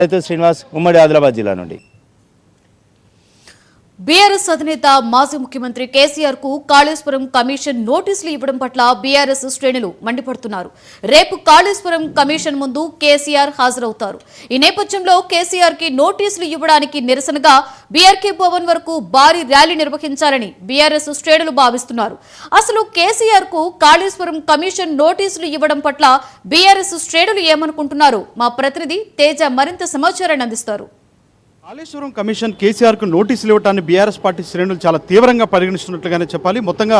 శ్రీనివాస్, ఉమ్మడి ఆదిలాబాద్ జిల్లా నుండి. బీఆర్ఎస్ అధినేత మాజీ ముఖ్యమంత్రి కేసీఆర్ కు కాళేశ్వరం కమిషన్ నోటీసులు ఇవ్వడం పట్ల బీఆర్ఎస్ శ్రేణులు మండిపడుతున్నారు. రేపు కాళేశ్వరం కమిషన్ ముందు కేసీఆర్ హాజరవుతారు. ఈ నేపథ్యంలో కేసీఆర్ కి నోటీసులు ఇవ్వడానికి నిరసనగా బీఆర్కే భవన్ వరకు భారీ ర్యాలీ నిర్వహించాలని బీఆర్ఎస్ శ్రేణులు భావిస్తున్నారు. అసలు కేసీఆర్ కు కాళేశ్వరం కమిషన్ నోటీసులు ఇవ్వడం పట్ల బీఆర్ఎస్ శ్రేణులు ఏమనుకుంటున్నారు? మా ప్రతినిధి తేజ మరింత సమాచారాన్ని అందిస్తారు. కాళేశ్వరం కమిషన్ కేసీఆర్కు నోటీసులు ఇవ్వటాన్ని బీఆర్ఎస్ పార్టీ శ్రేణులు చాలా తీవ్రంగా పరిగణిస్తున్నట్లుగానే చెప్పాలి. మొత్తంగా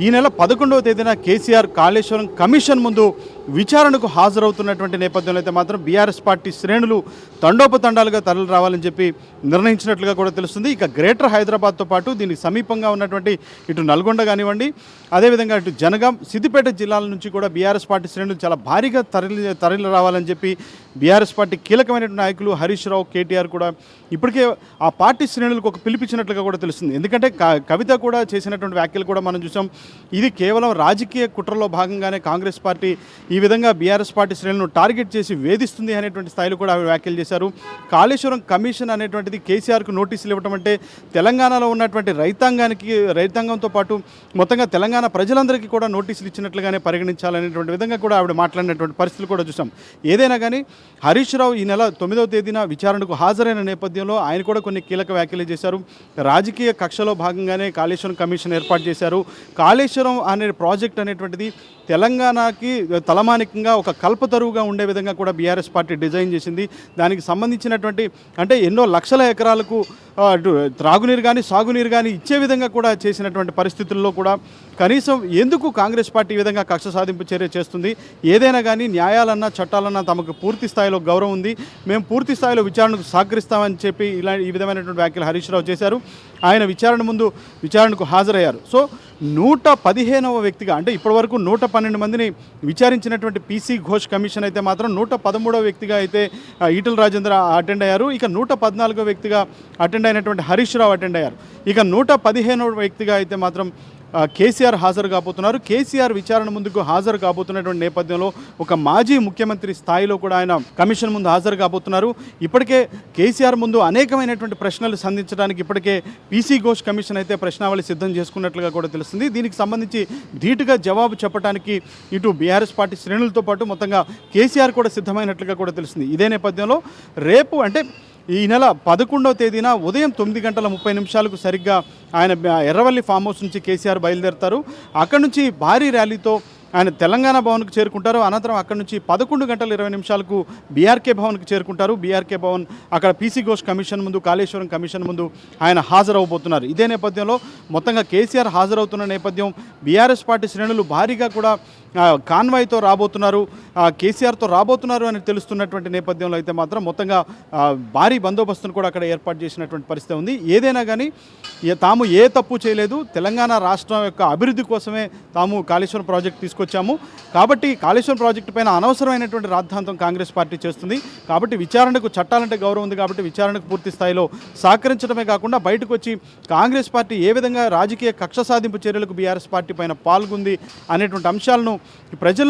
ఈ నెల 11వ తేదీన కేసీఆర్ కాళేశ్వరం కమిషన్ ముందు విచారణకు హాజరవుతున్నటువంటి నేపథ్యంలో అయితే మాత్రం బీఆర్ఎస్ పార్టీ శ్రేణులు తండోపతండాలుగా తరలి రావాలని చెప్పి నిర్ణయించినట్లుగా కూడా తెలుస్తుంది. ఇక గ్రేటర్ హైదరాబాద్తో పాటు దీనికి సమీపంగా ఉన్నటువంటి ఇటు నల్గొండ కానివ్వండి, అదేవిధంగా ఇటు జనగాం, సిద్దిపేట జిల్లాల నుంచి కూడా బీఆర్ఎస్ పార్టీ శ్రేణులు చాలా భారీగా తరలి రావాలని చెప్పి బీఆర్ఎస్ పార్టీ కీలకమైనటువంటి నాయకులు హరీష్ రావు, కేటీఆర్ కూడా ఇప్పటికే ఆ పార్టీ శ్రేణులకు ఒక పిలిపించినట్లుగా కూడా తెలుస్తుంది. ఎందుకంటే కవిత కూడా చేసినటువంటి వ్యాఖ్యలు కూడా మనం చూసాం. ఇది కేవలం రాజకీయ కుట్రలో భాగంగానే కాంగ్రెస్ పార్టీ ఈ విధంగా బీఆర్ఎస్ పార్టీ శ్రేణులను టార్గెట్ చేసి వేధిస్తుంది అనేటువంటి స్థాయిలో కూడా ఆమె వ్యాఖ్యలు చేశారు. కాళేశ్వరం కమిషన్ అనేటువంటిది కేసీఆర్కు నోటీసులు ఇవ్వడం అంటే తెలంగాణలో ఉన్నటువంటి రైతాంగంతో పాటు మొత్తంగా తెలంగాణ ప్రజలందరికీ కూడా నోటీసులు ఇచ్చినట్లుగానే పరిగణించాలనేటువంటి విధంగా కూడా ఆవిడ మాట్లాడినటువంటి పరిస్థితులు కూడా చూసాం. ఏదైనా కానీ హరీష్ రావు ఈ నెల 9వ తేదీన విచారణకు హాజరైన నేపథ్యంలో ఆయన కూడా కొన్ని కీలక వ్యాఖ్యలు చేశారు. రాజకీయ కక్షలో భాగంగానే కాళేశ్వరం కమిషన్ ఏర్పాటు చేశారు. కాళేశ్వరం అనే ప్రాజెక్ట్ అనేటువంటిది తెలంగాణకి తలమానికంగా ఒక కల్పతరువుగా ఉండే విధంగా కూడా బీఆర్ఎస్ పార్టీ డిజైన్ చేసింది. దానికి సంబంధించినటువంటి అంటే ఎన్నో లక్షల ఎకరాలకు త్రాగునీరు కానీ సాగునీరు కానీ ఇచ్చే విధంగా కూడా చేసినటువంటి పరిస్థితుల్లో కూడా కనీసం ఎందుకు కాంగ్రెస్ పార్టీ ఈ విధంగా కక్ష సాధింపు చర్య చేస్తుంది? ఏదైనా కానీ న్యాయాలన్నా చట్టాలన్నా తమకు పూర్తి స్థాయిలో గౌరవం ఉంది, మేము పూర్తి స్థాయిలో విచారణకు సహకరిస్తామని చెప్పి ఈ విధమైనటువంటి వ్యాఖ్యలు హరీష్ రావు చేశారు. ఆయన విచారణకు హాజరయ్యారు. సో 115వ వ్యక్తిగా అంటే ఇప్పటివరకు 112 మందిని విచారించినటువంటి పీసీ ఘోష్ కమిషన్ అయితే మాత్రం 113వ వ్యక్తిగా అయితే ఈటల రాజేంద్ర అటెండ్ అయ్యారు. ఇక 114వ వ్యక్తిగా అటెండ్ అయినటువంటి హరీష్ రావు అటెండ్ అయ్యారు. ఇక 115వ వ్యక్తిగా అయితే మాత్రం కేసీఆర్ హాజరు కాబోతున్నారు. కేసీఆర్ విచారణ ముందుకు హాజరు కాబోతున్నటువంటి నేపథ్యంలో ఒక మాజీ ముఖ్యమంత్రి స్థాయిలో కూడా ఆయన కమిషన్ ముందు హాజరు కాబోతున్నారు. ఇప్పటికే కేసీఆర్ ముందు అనేకమైనటువంటి ప్రశ్నలు సంధించడానికి ఇప్పటికే పీసీ ఘోష్ కమిషన్ అయితే ప్రశ్నావళి సిద్ధం చేసుకున్నట్లుగా కూడా తెలుస్తుంది. దీనికి సంబంధించి ధీటుగా జవాబు చెప్పడానికి ఇటు బీఆర్ఎస్ పార్టీ శ్రేణులతో పాటు మొత్తంగా కేసీఆర్ కూడా సిద్ధమైనట్లుగా కూడా తెలుస్తుంది. ఇదే నేపథ్యంలో రేపు అంటే ఈ నెల 11వ తేదీన ఉదయం 9:30 సరిగ్గా ఆయన ఎర్రవల్లి ఫామ్ హౌస్ నుంచి కేసీఆర్ బయలుదేరుతారు. అక్కడి నుంచి భారీ ర్యాలీతో ఆయన తెలంగాణ భవన్కు చేరుకుంటారు. అనంతరం అక్కడి నుంచి 11:20 బీఆర్కే భవన్కు చేరుకుంటారు. బీఆర్కే భవన్ అక్కడ పీసీ ఘోష్ కమిషన్ ముందు, కాళేశ్వరం కమిషన్ ముందు ఆయన హాజరవబోతున్నారు. ఇదే నేపథ్యంలో మొత్తంగా కేసీఆర్ హాజరవుతున్న నేపథ్యం బీఆర్ఎస్ పార్టీ శ్రేణులు భారీగా కూడా కాన్వాయ్తో రాబోతున్నారు, కేసీఆర్తో రాబోతున్నారు అని తెలుస్తున్నటువంటి నేపథ్యంలో అయితే మాత్రం మొత్తంగా భారీ బందోబస్తును కూడా అక్కడ ఏర్పాటు చేసినటువంటి పరిస్థితి ఉంది. ఏదైనా కానీ తాము ఏ తప్పు చేయలేదు, తెలంగాణ రాష్ట్రం యొక్క అభివృద్ధి కోసమే తాము కాళేశ్వరం ప్రాజెక్టు తీసుకొచ్చాము. కాబట్టి కాళేశ్వరం ప్రాజెక్టు పైన అనవసరమైనటువంటి రాద్ధాంతం కాంగ్రెస్ పార్టీ చేస్తుంది. కాబట్టి విచారణకు చట్టాలంటే గౌరవం ఉంది కాబట్టి విచారణకు పూర్తి స్థాయిలో సహకరించడమే కాకుండా బయటకు వచ్చి కాంగ్రెస్ పార్టీ ఏ విధంగా రాజకీయ కక్ష సాధింపు చర్యలకు బీఆర్ఎస్ పార్టీ పైన పాల్గొంది అనేటువంటి అంశాలను ప్రజలు